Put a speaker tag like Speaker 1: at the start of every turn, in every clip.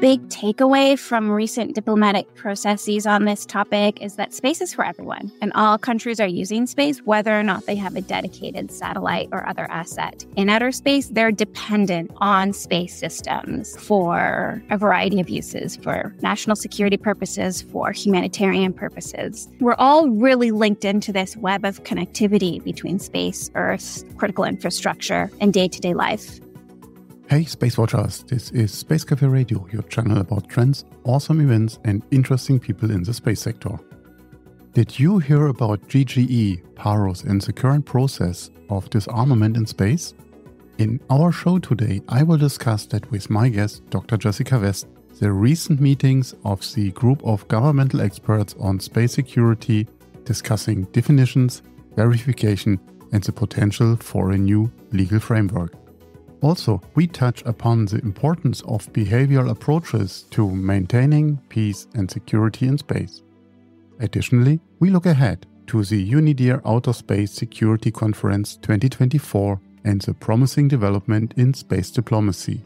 Speaker 1: big takeaway from recent diplomatic processes on this topic is that space is for everyone, and all countries are using space, whether or not they have a dedicated satellite or other asset. In outer space, they're dependent on space systems for a variety of uses, for national security purposes, for humanitarian purposes. We're all really linked into this web of connectivity between space, Earth, critical infrastructure, and day-to-day life.
Speaker 2: Hey SpaceWatchers, this is Space Café Radio, your channel about trends, awesome events and interesting people in the space sector. Did you hear about GGE, PAROS and the current process of disarmament in space? In our show today, I will discuss that with my guest, Dr. Jessica West, the recent meetings of the group of governmental experts on space security, discussing definitions, verification and the potential for a new legal framework. Also, we touch upon the importance of behavioral approaches to maintaining peace and security in space. Additionally, we look ahead to the UNIDIR Outer Space Security Conference 2024 and the promising development in space diplomacy,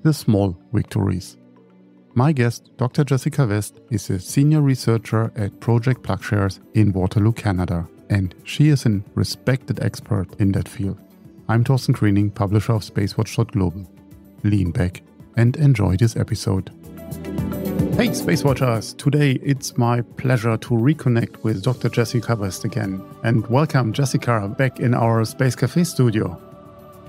Speaker 2: the small victories. My guest, Dr. Jessica West, is a senior researcher at Project PlugShares in Waterloo, Canada, and she is a respected expert in that field. I'm Thorsten Greening, publisher of SpaceWatch.Global. Lean back and enjoy this episode. Hey SpaceWatchers, today it's my pleasure to reconnect with Dr. Jessica West again. And welcome Jessica back in our Space Café studio.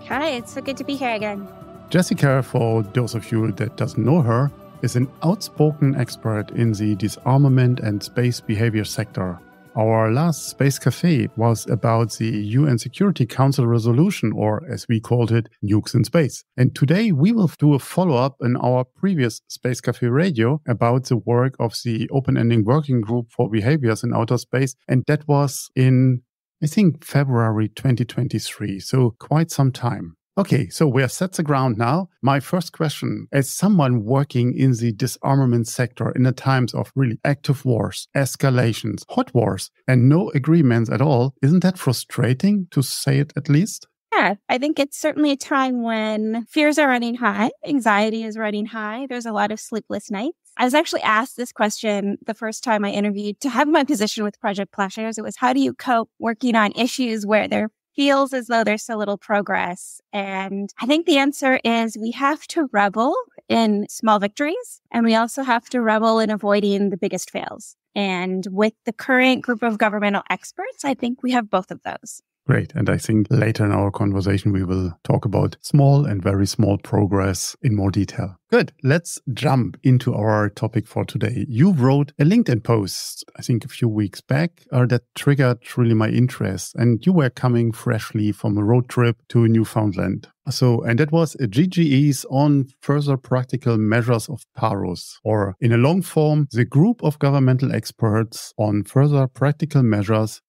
Speaker 1: Hi, it's so good to be here again.
Speaker 2: Jessica, for those of you that doesn't know her, is an outspoken expert in the disarmament and space behavior sector. Our last Space Café was about the UN Security Council resolution, or as we called it, nukes in space. And today we will do a follow-up in our previous Space Café Radio about the work of the Open-Ending Working Group for Behaviors in Outer Space. And that was in, I think, February 2023, so quite some time. Okay, so we have set the ground now. My first question, as someone working in the disarmament sector in the times of really active wars, escalations, hot wars, and no agreements at all, isn't that frustrating, to say it at least?
Speaker 1: Yeah, I think it's certainly a time when fears are running high, anxiety is running high, there's a lot of sleepless nights. I was actually asked this question the first time I interviewed to have my position with Project PlugShares. It was, how do you cope working on issues where there feels as though there's so little progress? And I think the answer is we have to revel in small victories, and we also have to revel in avoiding the biggest fails. And with the current group of governmental experts, I think we have both of those.
Speaker 2: Great. And I think later in our conversation, we will talk about small and very small progress in more detail. Good. Let's jump into our topic for today. You wrote a LinkedIn post, I think a few weeks back, that triggered really my interest. And you were coming freshly from a road trip to Newfoundland. And that was a GGE's on further practical measures of PAROS, or in a long form, the group of governmental experts on further practical measures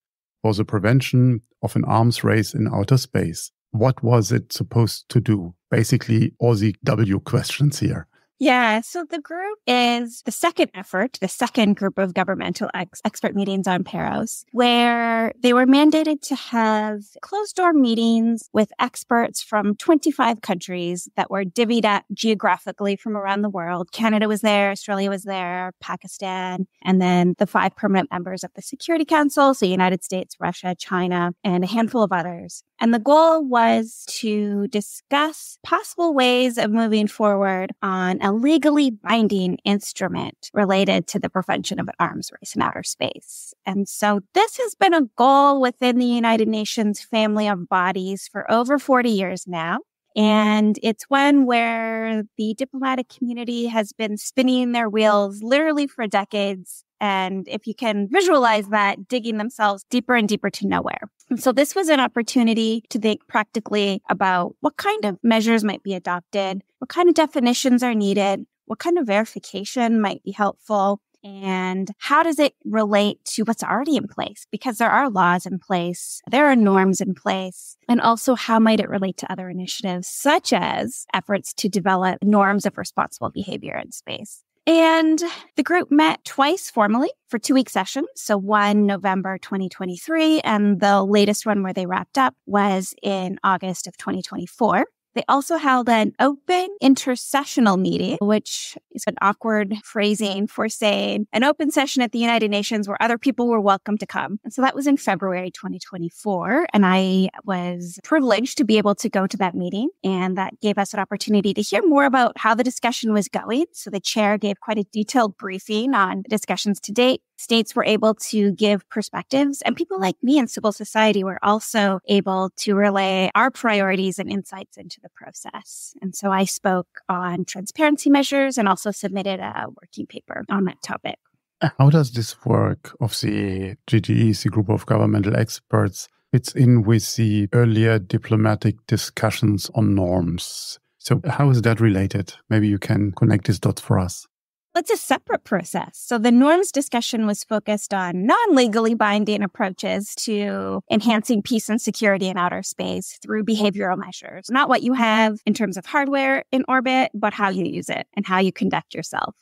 Speaker 2: for the prevention of an arms race in outer space. What was it supposed to do? Basically, all the W questions here.
Speaker 1: Yeah, so the group is the second effort, the second group of governmental expert meetings on PAROS, where they were mandated to have closed-door meetings with experts from 25 countries that were divvied up geographically from around the world. Canada was there, Australia was there, Pakistan, and then the 5 permanent members of the Security Council, so United States, Russia, China, and a handful of others. And the goal was to discuss possible ways of moving forward on a legally binding instrument related to the prevention of an arms race in outer space. And so this has been a goal within the United Nations family of bodies for over 40 years now. And it's one where the diplomatic community has been spinning their wheels literally for decades. And if you can visualize that, digging themselves deeper and deeper to nowhere. And so this was an opportunity to think practically about what kind of measures might be adopted, what kind of definitions are needed, what kind of verification might be helpful, and how does it relate to what's already in place? Because there are laws in place, there are norms in place, and also how might it relate to other initiatives, such as efforts to develop norms of responsible behavior in space. And the group met twice formally for 2-week sessions. So one November 2023, and the latest one where they wrapped up was in August of 2024. They also held an open intersessional meeting, which is an awkward phrasing for saying an open session at the United Nations where other people were welcome to come. And so that was in February 2024. And I was privileged to be able to go to that meeting. And that gave us an opportunity to hear more about how the discussion was going. So the chair gave quite a detailed briefing on the discussions to date. States were able to give perspectives, and people like me in civil society were also able to relay our priorities and insights into the process. And so I spoke on transparency measures and also submitted a working paper on that topic.
Speaker 2: How does this work of the GGE, the group of governmental experts, fits in with the earlier diplomatic discussions on norms? So how is that related? Maybe you can connect these dots for us.
Speaker 1: It's a separate process. So the norms discussion was focused on non-legally binding approaches to enhancing peace and security in outer space through behavioral measures. Not what you have in terms of hardware in orbit, but how you use it and how you conduct yourself.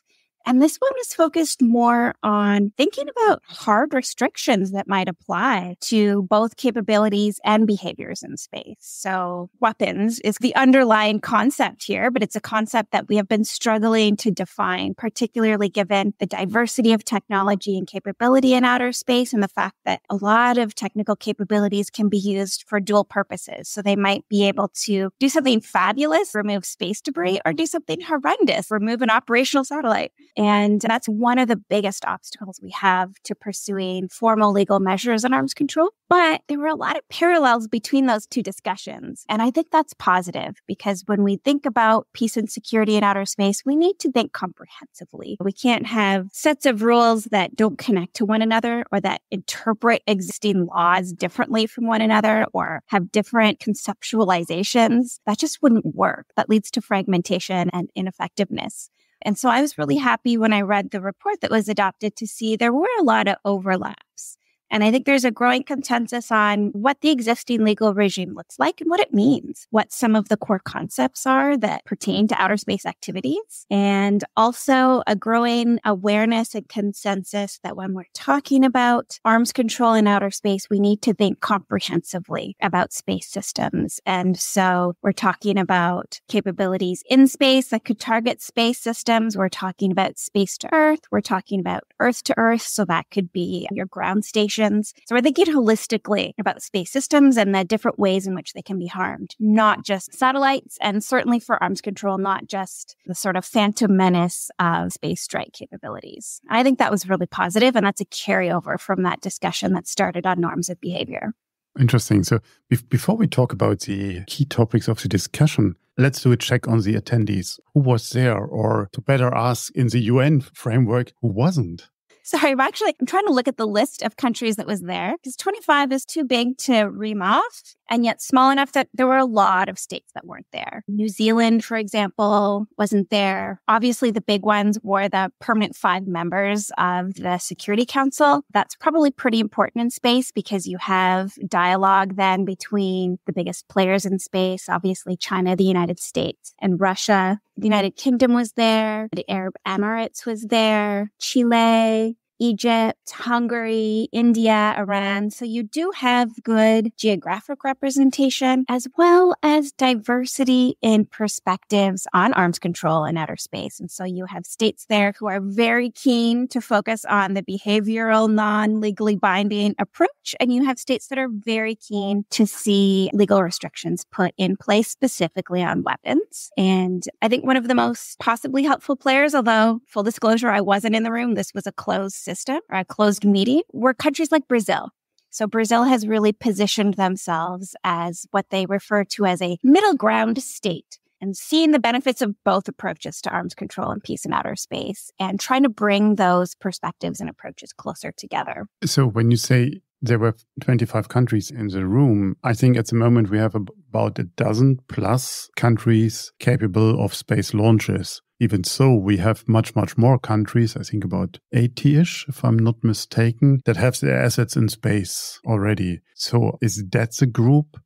Speaker 1: And this one was focused more on thinking about hard restrictions that might apply to both capabilities and behaviors in space. So weapons is the underlying concept here, but it's a concept that we have been struggling to define, particularly given the diversity of technology and capability in outer space and the fact that a lot of technical capabilities can be used for dual purposes. So they might be able to do something fabulous, remove space debris, or do something horrendous, remove an operational satellite. And that's one of the biggest obstacles we have to pursuing formal legal measures on arms control. But there were a lot of parallels between those two discussions. And I think that's positive because when we think about peace and security in outer space, we need to think comprehensively. We can't have sets of rules that don't connect to one another or that interpret existing laws differently from one another or have different conceptualizations. That just wouldn't work. That leads to fragmentation and ineffectiveness. And so I was really happy when I read the report that was adopted to see there were a lot of overlaps. And I think there's a growing consensus on what the existing legal regime looks like and what it means, what some of the core concepts are that pertain to outer space activities, and also a growing awareness and consensus that when we're talking about arms control in outer space, we need to think comprehensively about space systems. And so we're talking about capabilities in space that could target space systems. We're talking about space to Earth. We're talking about Earth to Earth. So that could be your ground station. So we're thinking holistically about space systems and the different ways in which they can be harmed, not just satellites, and certainly for arms control, not just the sort of phantom menace of space strike capabilities. I think that was really positive, and that's a carryover from that discussion that started on norms of behavior.
Speaker 2: Interesting. So before we talk about the key topics of the discussion, let's do a check on the attendees. Who was there? Or to better ask, in the UN framework, who wasn't?
Speaker 1: Sorry, I'm trying to look at the list of countries that was there because 25 is too big to ream off and yet small enough that there were a lot of states that weren't there. New Zealand, for example, wasn't there. Obviously, the big ones were the permanent 5 members of the Security Council. That's probably pretty important in space because you have dialogue then between the biggest players in space, obviously China, the United States, and Russia. The United Kingdom was there. The Arab Emirates was there. Chile, Egypt, Hungary, India, Iran. So you do have good geographic representation as well as diversity in perspectives on arms control in outer space. And so you have states there who are very keen to focus on the behavioral, non-legally binding approach. And you have states that are very keen to see legal restrictions put in place specifically on weapons. And I think one of the most possibly helpful players, although full disclosure, I wasn't in the room, this was a closed system or a closed meeting, were countries like Brazil. So Brazil has really positioned themselves as what they refer to as a middle ground state and seeing the benefits of both approaches to arms control and peace in outer space and trying to bring those perspectives and approaches closer together.
Speaker 2: So when you say there were 25 countries in the room, I think at the moment we have about a dozen plus countries capable of space launches. Even so, we have much, much more countries, I think about 80-ish, if I'm not mistaken, that have their assets in space already. So is that the group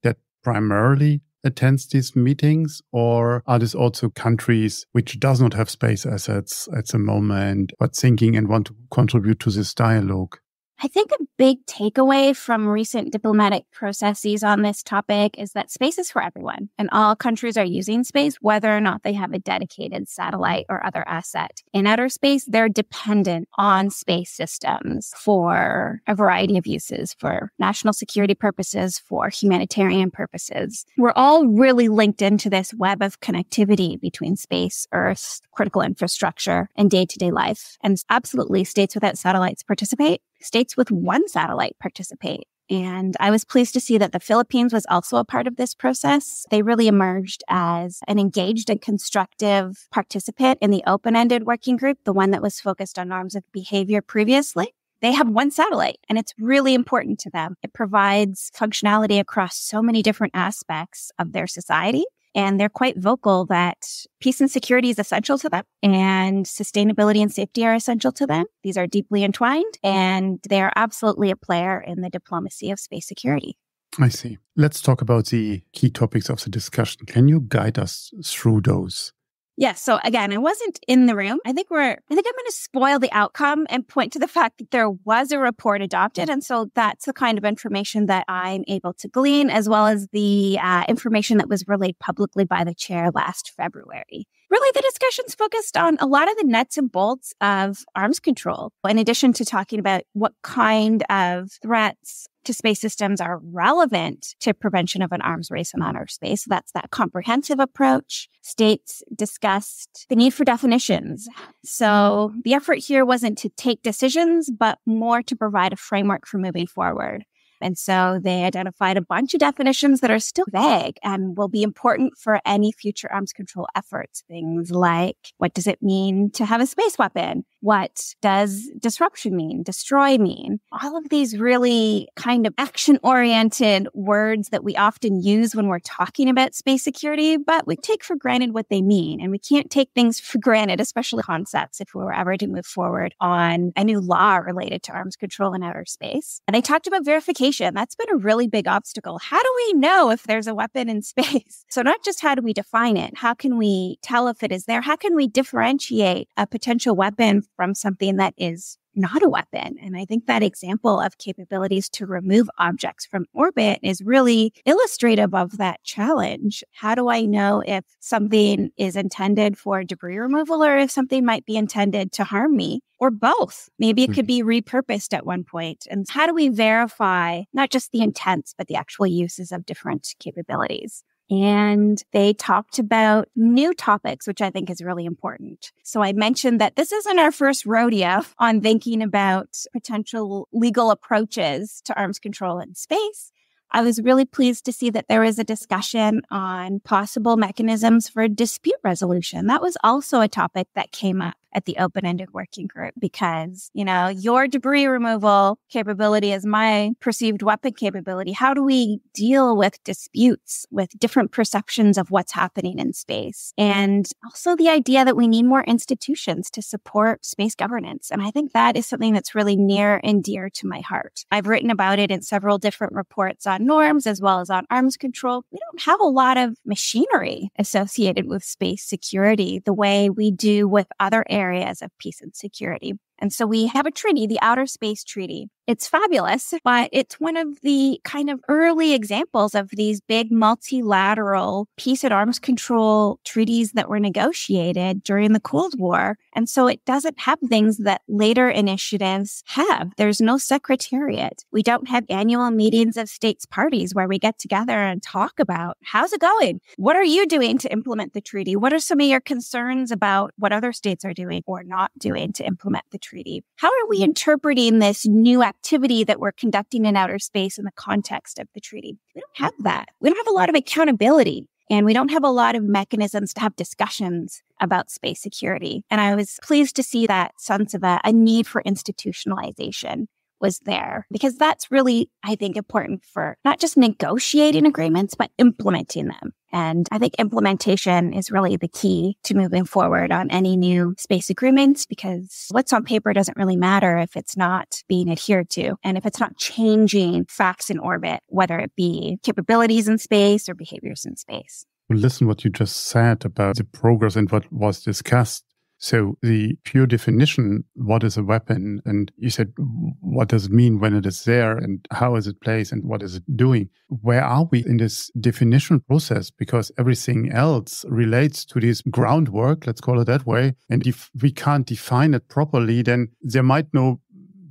Speaker 2: that primarily attends these meetings, or are these also countries which does not have space assets at the moment, but thinking and want to contribute to this dialogue?
Speaker 1: I think a big takeaway from recent diplomatic processes on this topic is that space is for everyone, and all countries are using space, whether or not they have a dedicated satellite or other asset. In outer space, they're dependent on space systems for a variety of uses, for national security purposes, for humanitarian purposes. We're all really linked into this web of connectivity between space, Earth, critical infrastructure, and day-to-day life. And absolutely, states without satellites participate. States with one satellite participate. And I was pleased to see that the Philippines was also a part of this process. They really emerged as an engaged and constructive participant in the open-ended working group, the one that was focused on norms of behavior previously. They have one satellite, and it's really important to them. It provides functionality across so many different aspects of their society. And they're quite vocal that peace and security is essential to them, and sustainability and safety are essential to them. These are deeply entwined, and they are absolutely a player in the diplomacy of space security.
Speaker 2: I see. Let's talk about the key topics of the discussion. Can you guide us through those?
Speaker 1: Yes. So again, I wasn't in the room. I think I'm going to spoil the outcome and point to the fact that there was a report adopted. And so that's the kind of information that I'm able to glean, as well as the information that was relayed publicly by the chair last February. Really, the discussions focused on a lot of the nuts and bolts of arms control, in addition to talking about what kind of threats to space systems are relevant to prevention of an arms race in outer space. So that's that comprehensive approach. States discussed the need for definitions. So the effort here wasn't to take decisions, but more to provide a framework for moving forward. And so they identified a bunch of definitions that are still vague and will be important for any future arms control efforts. Things like, what does it mean to have a space weapon? What does disruption mean? Destroy mean? All of these really kind of action-oriented words that we often use when we're talking about space security, but we take for granted what they mean. And we can't take things for granted, especially concepts, if we were ever to move forward on a new law related to arms control in outer space. And they talked about verification. That's been a really big obstacle. How do we know if there's a weapon in space? So not just how do we define it, how can we tell if it is there? How can we differentiate a potential weapon from something that is not a weapon? And I think that example of capabilities to remove objects from orbit is really illustrative of that challenge. How do I know if something is intended for debris removal or if something might be intended to harm me? Or both. Maybe it could be repurposed at one point. And how do we verify not just the intents, but the actual uses of different capabilities? And they talked about new topics, which I think is really important. So I mentioned that this isn't our first rodeo on thinking about potential legal approaches to arms control in space. I was really pleased to see that there was a discussion on possible mechanisms for dispute resolution. That was also a topic that came up at the open-ended working group because, your debris removal capability is my perceived weapon capability. How do we deal with disputes, with different perceptions of what's happening in space? And also the idea that we need more institutions to support space governance. And I think that is something that's really near and dear to my heart. I've written about it in several different reports on norms as well as on arms control. We don't have a lot of machinery associated with space security the way we do with other areas of peace and security. And so we have a treaty, the Outer Space Treaty. It's fabulous, but it's one of the kind of early examples of these big multilateral peace and arms control treaties that were negotiated during the Cold War. And so it doesn't have things that later initiatives have. There's no secretariat. We don't have annual meetings of states parties where we get together and talk about how's it going? What are you doing to implement the treaty? What are some of your concerns about what other states are doing or not doing to implement the treaty? How are we interpreting this new activity that we're conducting in outer space in the context of the treaty? We don't have that. We don't have a lot of accountability, and we don't have a lot of mechanisms to have discussions about space security. And I was pleased to see that sense of a need for institutionalization was there, because that's really, I think, important for not just negotiating agreements, but implementing them. And I think implementation is really the key to moving forward on any new space agreements, because what's on paper doesn't really matter if it's not being adhered to and if it's not changing facts in orbit, whether it be capabilities in space or behaviors in space.
Speaker 2: Well, listen what you just said about the progress and what was discussed. So the pure definition, what is a weapon? And you said, what does it mean when it is there and how is it placed and what is it doing? Where are we in this definition process? Because everything else relates to this groundwork, let's call it that way. And if we can't define it properly, then there might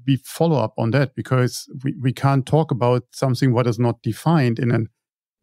Speaker 2: be follow-up on that, because we can't talk about something what is not defined in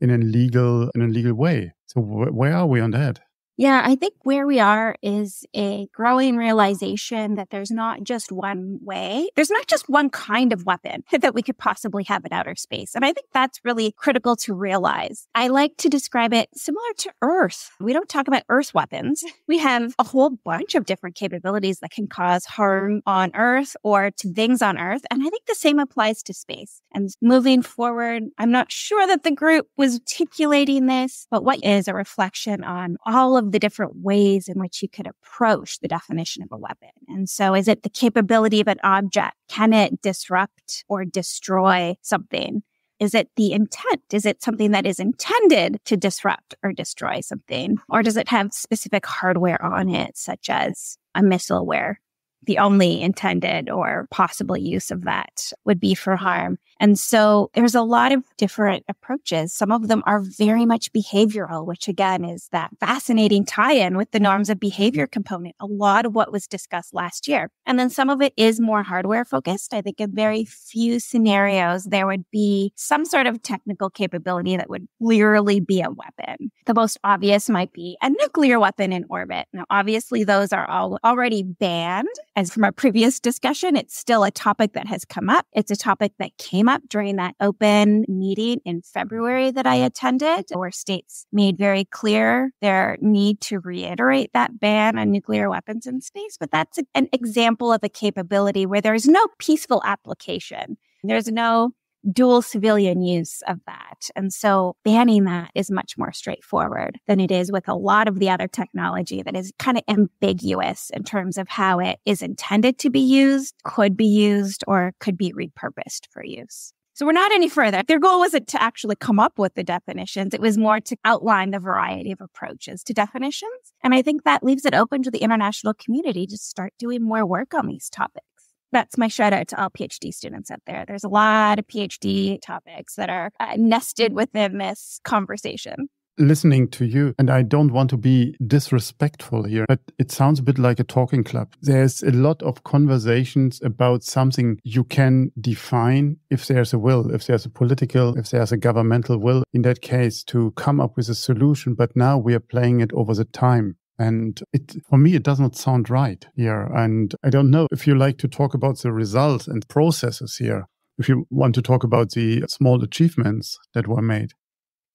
Speaker 2: a legal way. So where are we on that?
Speaker 1: Yeah, I think where we are is a growing realization that there's not just one way. There's not just one kind of weapon that we could possibly have in outer space. And I think that's really critical to realize. I like to describe it similar to Earth. We don't talk about Earth weapons. We have a whole bunch of different capabilities that can cause harm on Earth or to things on Earth. And I think the same applies to space. And moving forward, I'm not sure that the group was articulating this, but what is a reflection on all of the different ways in which you could approach the definition of a weapon. And so is it the capability of an object? Can it disrupt or destroy something? Is it the intent? Is it something that is intended to disrupt or destroy something? Or does it have specific hardware on it, such as a missile where the only intended or possible use of that would be for harm? And so there's a lot of different approaches. Some of them are very much behavioral, which again is that fascinating tie-in with the norms of behavior component, a lot of what was discussed last year. And then some of it is more hardware focused. I think in very few scenarios, there would be some sort of technical capability that would clearly be a weapon. The most obvious might be a nuclear weapon in orbit. Now, obviously, those are all already banned. As from our previous discussion, it's still a topic that has come up. It's a topic that came up during that open meeting in February that I attended, where states made very clear their need to reiterate that ban on nuclear weapons in space. But that's an example of a capability where there's no peaceful application. There's no dual civilian use of that. And so banning that is much more straightforward than it is with a lot of the other technology that is kind of ambiguous in terms of how it is intended to be used, could be used, or could be repurposed for use. So we're not any further. Their goal wasn't to actually come up with the definitions. It was more to outline the variety of approaches to definitions. And I think that leaves it open to the international community to start doing more work on these topics. That's my shout out to all PhD students out there. There's a lot of PhD topics that are nested within this conversation.
Speaker 2: Listening to you, and I don't want to be disrespectful here, but it sounds a bit like a talking club. There's a lot of conversations about something you can define if there's a will, if there's a political, if there's a governmental will, in that case, to come up with a solution. But now we are playing it over the time. And for me, it does not sound right here. And I don't know if you like to talk about the results and processes here, if you want to talk about the small achievements that were made.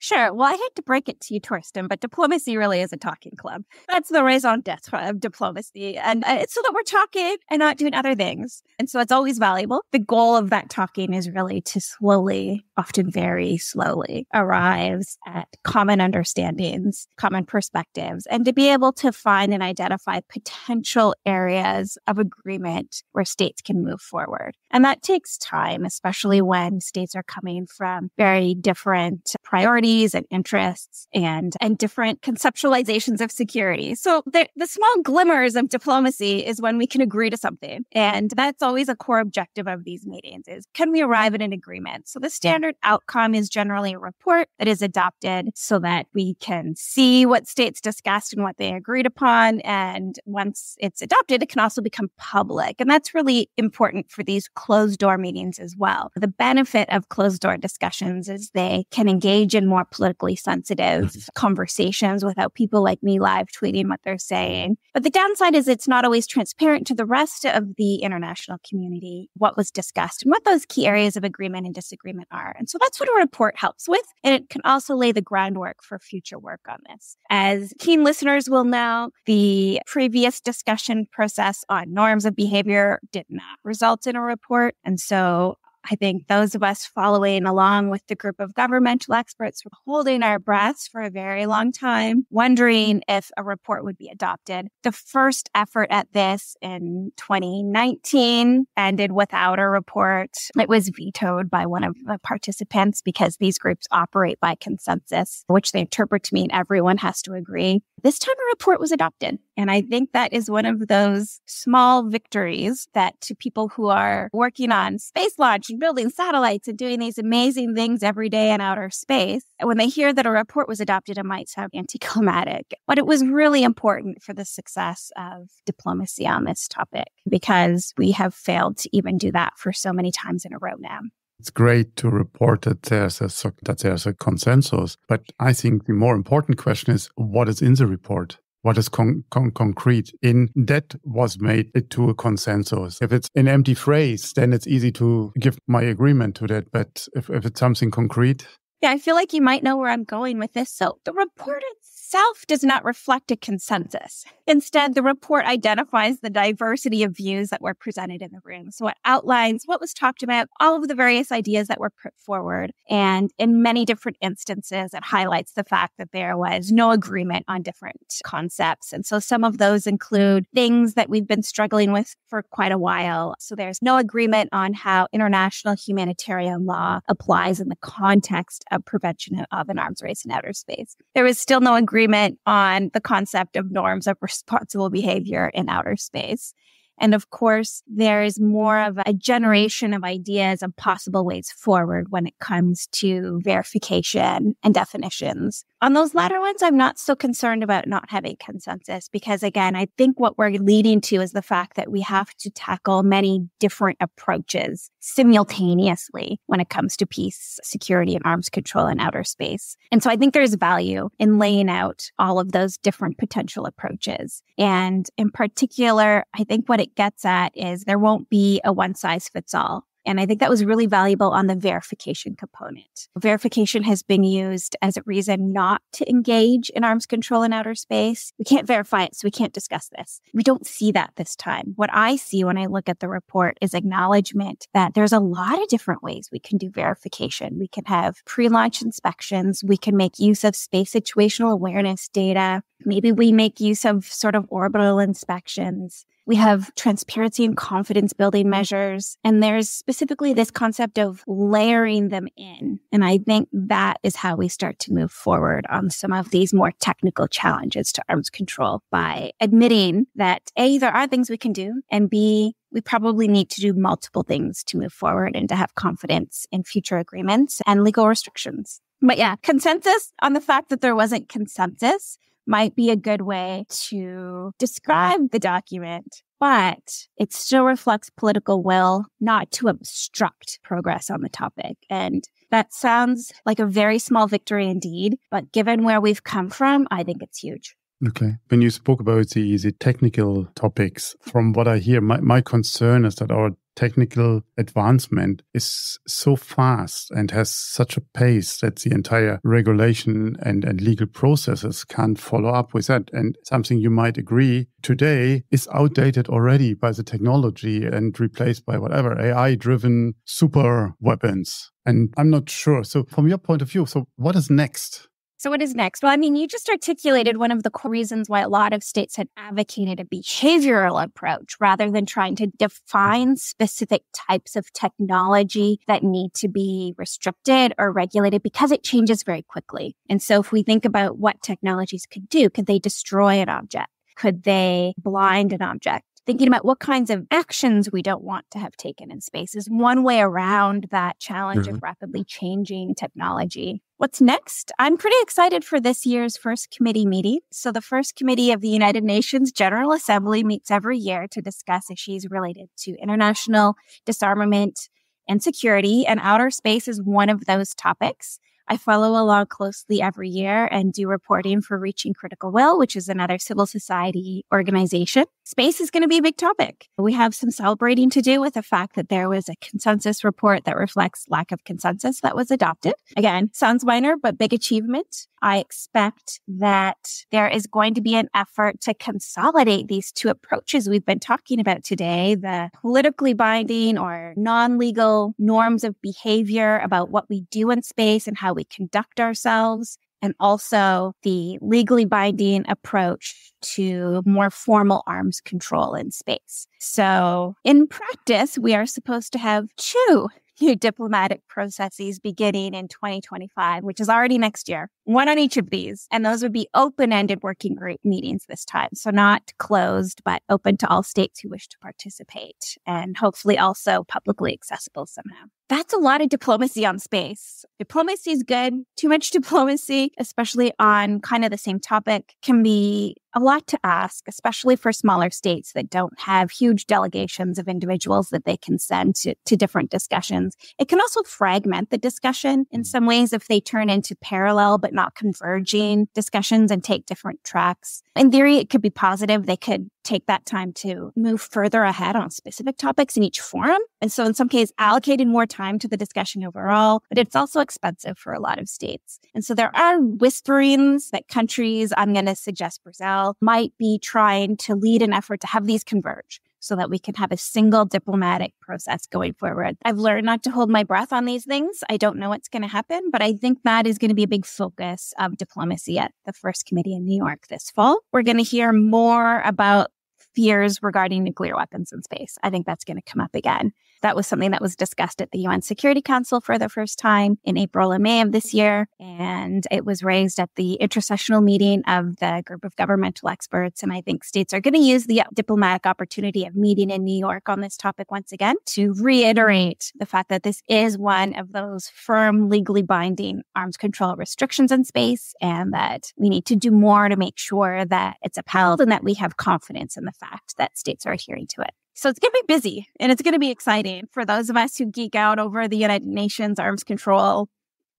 Speaker 1: Sure. Well, I hate to break it to you, Torsten, but diplomacy really is a talking club. That's the raison d'etre of diplomacy. And it's so that we're talking and not doing other things. And so it's always valuable. The goal of that talking is really to slowly, often very slowly, arrives at common understandings, common perspectives, and to be able to find and identify potential areas of agreement where states can move forward. And that takes time, especially when states are coming from very different priorities and interests and different conceptualizations of security. So the small glimmers of diplomacy is when we can agree to something. And that's always a core objective of these meetings is, can we arrive at an agreement? So the standard outcome is generally a report that is adopted so that we can see what states discussed and what they agreed upon. And once it's adopted, it can also become public. And that's really important for these closed door meetings as well. The benefit of closed door discussions is they can engage in more politically sensitive conversations without people like me live tweeting what they're saying. But the downside is it's not always transparent to the rest of the international community what was discussed and what those key areas of agreement and disagreement are. And so that's what a report helps with. And it can also lay the groundwork for future work on this. As keen listeners will know, the previous discussion process on norms of behavior did not result in a report. And so I think those of us following along with the group of governmental experts were holding our breaths for a very long time, wondering if a report would be adopted. The first effort at this in 2019 ended without a report. It was vetoed by one of the participants because these groups operate by consensus, which they interpret to mean everyone has to agree. This time a report was adopted. And I think that is one of those small victories that to people who are working on space launch and building satellites and doing these amazing things every day in outer space, when they hear that a report was adopted, it might sound anticlimactic. But it was really important for the success of diplomacy on this topic because we have failed to even do that for so many times in a row now.
Speaker 2: It's great to report that there's a consensus. But I think the more important question is, what is in the report? What is concrete in that was made to a consensus? If it's an empty phrase, then it's easy to give my agreement to that. But if it's something concrete.
Speaker 1: Yeah, I feel like you might know where I'm going with this. So the report itself does not reflect a consensus. Instead, the report identifies the diversity of views that were presented in the room. So it outlines what was talked about, all of the various ideas that were put forward. And in many different instances, it highlights the fact that there was no agreement on different concepts. And so some of those include things that we've been struggling with for quite a while. So there's no agreement on how international humanitarian law applies in the context of prevention of an arms race in outer space. There is still no agreement on the concept of norms of responsible behavior in outer space. And of course, there's more of a generation of ideas of possible ways forward when it comes to verification and definitions. On those latter ones, I'm not so concerned about not having consensus because, again, I think what we're leading to is the fact that we have to tackle many different approaches simultaneously when it comes to peace, security, and arms control in outer space. And so I think there's value in laying out all of those different potential approaches. And in particular, I think what it gets at is there won't be a one-size-fits-all. And I think that was really valuable on the verification component. Verification has been used as a reason not to engage in arms control in outer space. We can't verify it, so we can't discuss this. We don't see that this time. What I see when I look at the report is acknowledgement that there's a lot of different ways we can do verification. We can have pre-launch inspections. We can make use of space situational awareness data. Maybe we make use of sort of orbital inspections. We have transparency and confidence building measures. And there's specifically this concept of layering them in. And I think that is how we start to move forward on some of these more technical challenges to arms control by admitting that A, there are things we can do, and B, we probably need to do multiple things to move forward and to have confidence in future agreements and legal restrictions. But yeah, consensus on the fact that there wasn't consensus might be a good way to describe the document, but it still reflects political will not to obstruct progress on the topic. And that sounds like a very small victory indeed, but given where we've come from, I think it's huge.
Speaker 2: Okay. When you spoke about the technical topics, from what I hear, my concern is that our technical advancement is so fast and has such a pace that the entire regulation and legal processes can't follow up with that. And something you might agree today is outdated already by the technology and replaced by whatever AI-driven super weapons. And I'm not sure. So from your point of view, so what is next?
Speaker 1: So what is next? Well, I mean, you just articulated one of the core reasons why a lot of states had advocated a behavioral approach rather than trying to define specific types of technology that need to be restricted or regulated because it changes very quickly. And so if we think about what technologies could do, could they destroy an object? Could they blind an object? Thinking about what kinds of actions we don't want to have taken in space is one way around that challenge of rapidly changing technology. What's next? I'm pretty excited for this year's first committee meeting. So the first committee of the United Nations General Assembly meets every year to discuss issues related to international disarmament and security, and outer space is one of those topics. I follow along closely every year and do reporting for Reaching Critical Will, which is another civil society organization. Space is going to be a big topic. We have some celebrating to do with the fact that there was a consensus report that reflects lack of consensus that was adopted. Again, sounds minor, but big achievement. I expect that there is going to be an effort to consolidate these two approaches we've been talking about today, the politically binding or non-legal norms of behavior about what we do in space and how we conduct ourselves, and also the legally binding approach to more formal arms control in space. So in practice, we are supposed to have two new diplomatic processes beginning in 2025, which is already next year. One on each of these. And those would be open-ended working group meetings this time. So not closed, but open to all states who wish to participate, and hopefully also publicly accessible somehow. That's a lot of diplomacy on space. Diplomacy is good. Too much diplomacy, especially on kind of the same topic, can be a lot to ask, especially for smaller states that don't have huge delegations of individuals that they can send to different discussions. It can also fragment the discussion in some ways if they turn into parallel but not converging discussions and take different tracks. In theory, it could be positive. They could take that time to move further ahead on specific topics in each forum. And so in some cases, allocated more time to the discussion overall, but it's also expensive for a lot of states. And so there are whisperings that countries, I'm going to suggest Brazil, might be trying to lead an effort to have these converge so that we can have a single diplomatic process going forward. I've learned not to hold my breath on these things. I don't know what's going to happen, but I think that is going to be a big focus of diplomacy at the first committee in New York this fall. We're going to hear more about fears regarding nuclear weapons in space. I think that's going to come up again. That was something that was discussed at the UN Security Council for the first time in April and May of this year. And it was raised at the intersessional meeting of the group of governmental experts. And I think states are going to use the diplomatic opportunity of meeting in New York on this topic once again to reiterate the fact that this is one of those firm, legally binding arms control restrictions in space, and that we need to do more to make sure that it's upheld and that we have confidence in the fact that states are adhering to it. So it's going to be busy and it's going to be exciting for those of us who geek out over the United Nations arms control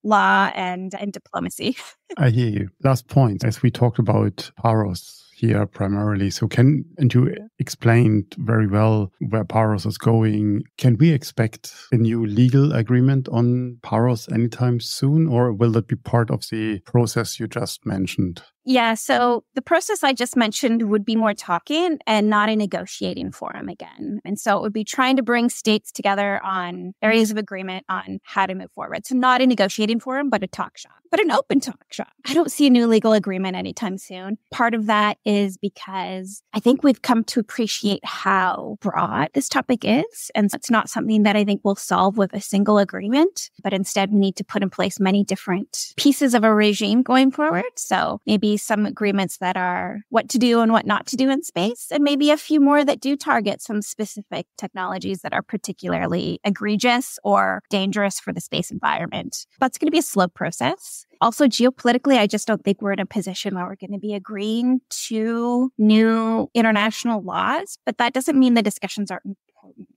Speaker 1: law and diplomacy.
Speaker 2: I hear you. Last point, as we talked about PAROS here primarily. So and you explained very well where PAROS is going. Can we expect a new legal agreement on PAROS anytime soon, or will that be part of the process you just mentioned?
Speaker 1: Yeah, so the process I just mentioned would be more talking and not a negotiating forum again. And so it would be trying to bring states together on areas of agreement on how to move forward. So not a negotiating forum, but a talk shop, but an open talk shop. I don't see a new legal agreement anytime soon. Part of that is because I think we've come to appreciate how broad this topic is. And it's not something that I think we'll solve with a single agreement, but instead we need to put in place many different pieces of a regime going forward. So maybe some agreements that are what to do and what not to do in space, and maybe a few more that do target some specific technologies that are particularly egregious or dangerous for the space environment. But it's going to be a slow process. Also, geopolitically, I just don't think we're in a position where we're going to be agreeing to new international laws, but that doesn't mean the discussions aren't important.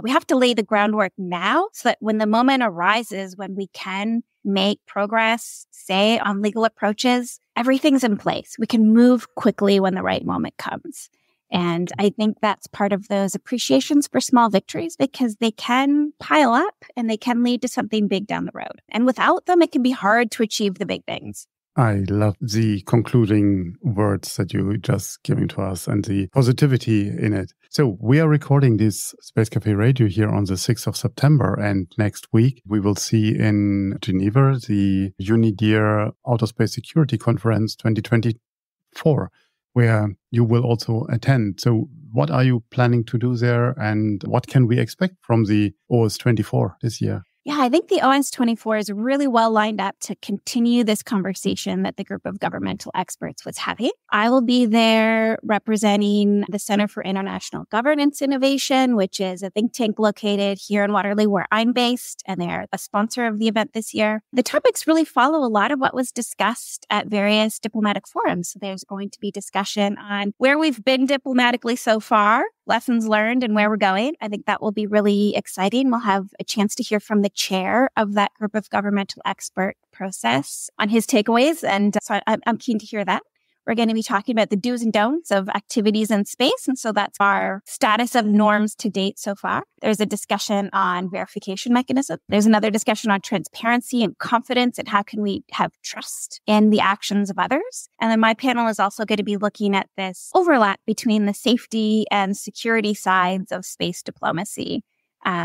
Speaker 1: We have to lay the groundwork now so that when the moment arises, when we can make progress, say, on legal approaches, everything's in place. We can move quickly when the right moment comes. And I think that's part of those appreciations for small victories, because they can pile up and they can lead to something big down the road. And without them, it can be hard to achieve the big things.
Speaker 2: I love the concluding words that you just giving to us and the positivity in it. So we are recording this Space Café Radio here on the 6th of September. And next week, we will see in Geneva the UNIDIR Outer Space Security Conference 2024, where you will also attend. So what are you planning to do there, and what can we expect from the OS24 this year?
Speaker 1: Yeah, I think the OS24 is really well lined up to continue this conversation that the group of governmental experts was having. I will be there representing the Center for International Governance Innovation, which is a think tank located here in Waterloo, where I'm based, and they're a sponsor of the event this year. The topics really follow a lot of what was discussed at various diplomatic forums. So there's going to be discussion on where we've been diplomatically so far, lessons learned, and where we're going. I think that will be really exciting. We'll have a chance to hear from the chair of that group of governmental expert process on his takeaways. And so I'm keen to hear that. We're going to be talking about the do's and don'ts of activities in space. And so that's our status of norms to date so far. There's a discussion on verification mechanism. There's another discussion on transparency and confidence, and how can we have trust in the actions of others. And then my panel is also going to be looking at this overlap between the safety and security sides of space diplomacy.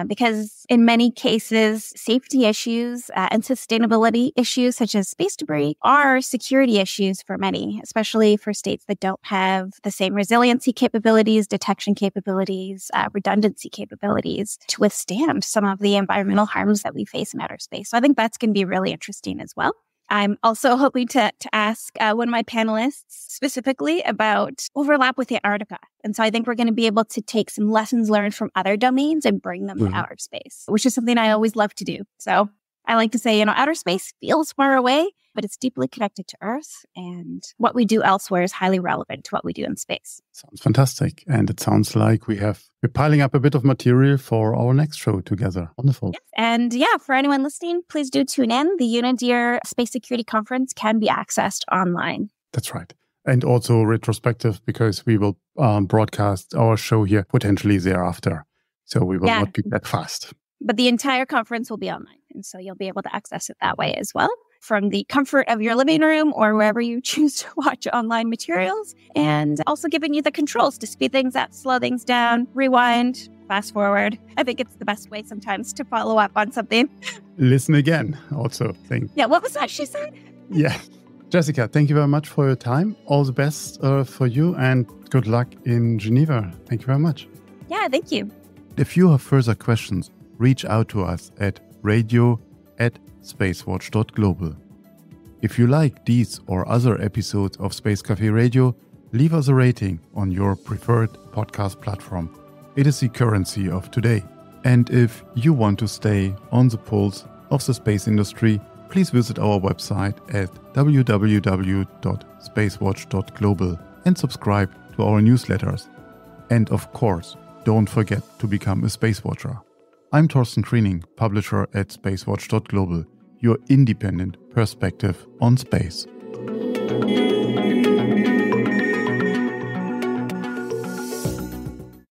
Speaker 1: because in many cases, safety issues and sustainability issues such as space debris are security issues for many, especially for states that don't have the same resiliency capabilities, detection capabilities, redundancy capabilities to withstand some of the environmental harms that we face in outer space. So I think that's going to be really interesting as well. I'm also hoping to ask one of my panelists specifically about overlap with Antarctica. And so I think we're going to be able to take some lessons learned from other domains and bring them to outer space, which is something I always love to do. So I like to say, outer space feels far away, but it's deeply connected to Earth. And what we do elsewhere is highly relevant to what we do in space.
Speaker 2: Sounds fantastic. And it sounds like we're piling up a bit of material for our next show together. Wonderful.
Speaker 1: Yes. And for anyone listening, please do tune in. The Unidir Space Security Conference can be accessed online.
Speaker 2: That's right. And also retrospective, because we will broadcast our show here potentially thereafter. So we will not be that fast.
Speaker 1: But the entire conference will be online. And so you'll be able to access it that way as well, from the comfort of your living room or wherever you choose to watch online materials, and also giving you the controls to speed things up, slow things down, rewind, fast forward. I think it's the best way sometimes to follow up on something.
Speaker 2: Listen again, also.
Speaker 1: Yeah, what was that she said?
Speaker 2: Yeah. Jessica, thank you very much for your time. All the best for you and good luck in Geneva. Thank you very much.
Speaker 1: Yeah, thank you.
Speaker 2: If you have further questions, reach out to us at radio@SpaceWatch.Global. If you like these or other episodes of Space Café Radio, leave us a rating on your preferred podcast platform. It is the currency of today. And if you want to stay on the pulse of the space industry, please visit our website at www.SpaceWatch.Global and subscribe to our newsletters. And of course, don't forget to become a Space Watcher. I'm Thorsten Kriening, publisher at SpaceWatch.Global, your independent perspective on space.